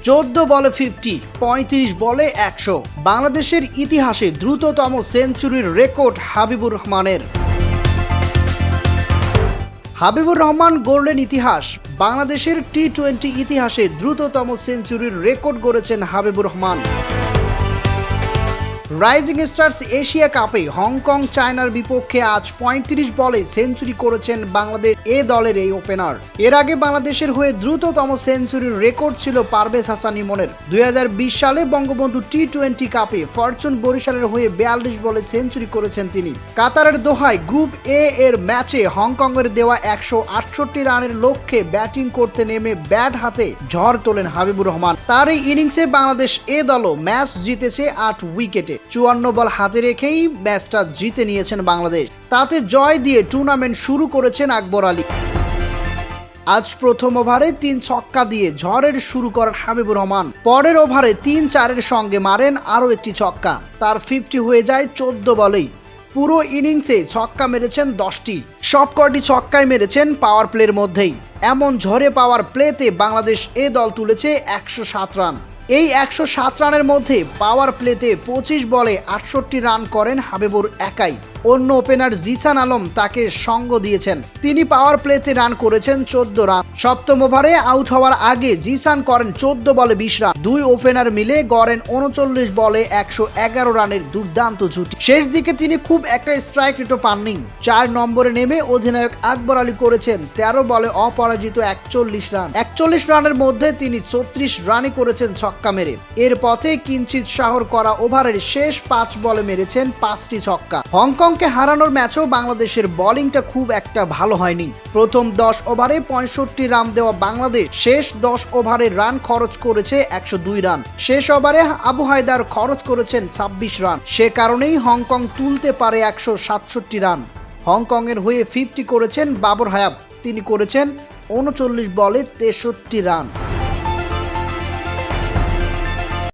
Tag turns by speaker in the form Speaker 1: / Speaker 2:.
Speaker 1: 14 বলে 50, 35 বলে 100। বাংলাদেশের ইতিহাসে দ্রুততম সেঞ্চুরির রেকর্ড হাবিবুর রহমানের। হাবিবুর রহমান গড়লেন ইতিহাস। বাংলাদেশের টি-20 ইতিহাসে দ্রুততম সেঞ্চুরির রেকর্ড গড়েছেন Habibur Rahman. Rising stars Asia কাপে হংকং চায়নার বিপক্ষে আজ 35 বলে সেঞ্চুরি করেছেন বাংলাদেশ এ দলের এই ওপেনার। এর আগে বাংলাদেশের হয়ে দ্রুততম সেঞ্চুরির রেকর্ড ছিল পারভেজ হাসান ইমনের। 2020 সালে বঙ্গবন্ধু টি-20 কাপে ফরচুন বরিশালের হয়ে 42 বলে সেঞ্চুরি করেছেন তিনি। কাতারের দোহায় গ্রুপ এ এর ম্যাচে হংকংয়ের দেওয়া 168 রানের লক্ষ্যে ব্যাটিং করতে নেমে ব্যাট হাতে ঝড় তোলেন হাবিবুর রহমান। তার এই ইনিংসে বাংলাদেশ এ দলও ম্যাচ জিতেছে 8 উইকেটে। 54 বল হাতে রেখেই ম্যাচটা জিতে নিয়েছেন বাংলাদেশ। তাতে জয় দিয়ে টুর্নামেন্ট শুরু করেছেন আকবর আলী। আজ প্রথম ওভারে 3 ছক্কা দিয়ে ঝড়ের শুরু করেন হাবিবুর রহমান। পরের ওভারে 3-4-এর সঙ্গে মারেন আরও একটি ছক্কা। তার 50 হয়ে যায় 14 বলেই। পুরো ইনিংসে ছক্কা মেরেছেন 10টি। সবকটি ছক্কায় মেরেছেন পাওয়ার প্লের মধ্যেই। এমন ঝড়ে পাওয়ার প্লেতে বাংলাদেশ এ দল তুলেছে 107 রান। এই 107 রানের মধ্যে পাওয়ার প্লেতে 25 বলে 68 রান করেন হাবিবুর একাই। অন্য ওপেনার জিসান আলম তাকে সঙ্গ দিয়েছেন। তিনি পাওয়ার প্লেতে রান করেছেন 14 রান। সপ্তম ওভারে আউট হওয়ার আগে জিসান করেন 14 বলে 20 রান। দুই ওপেনার মিলে গড়েন 39 বলে 111 রানের দুর্দান্ত জুটি। শেষ দিকে তিনি খুব একটা স্ট্রাইক রেটও পাননি। 4 নম্বরে নেমে অধিনায়ক আকবর আলী করেছেন 13 বলে অপরাজিত 41 রান। 41 রানের মধ্যে তিনি 34 রানই করেছেন ছক্কা মেরে। এর পথে কিঞ্চিত সাহর করা ওভারের শেষ 5 বলে মেরেছেন 5টি ছক্কা। হংকংকে হারানোর ম্যাচেও বাংলাদেশের বোলিংটা খুব একটা ভালো হয়নি। প্রথম 10 ওভারে 65 রান দেওয়া বাংলাদেশ শেষ 10 ওভারে রান খরচ করেছে 102 রান। শেষ ওভারে আবু হায়দার খরচ করেছেন 26 রান। সে কারণেই হংকং তুলতে পারে 167 রান। হংকংয়ের হয়ে 50 করেছেন বাবর হায়াব। তিনি করেছেন 39 বলে 63 রান।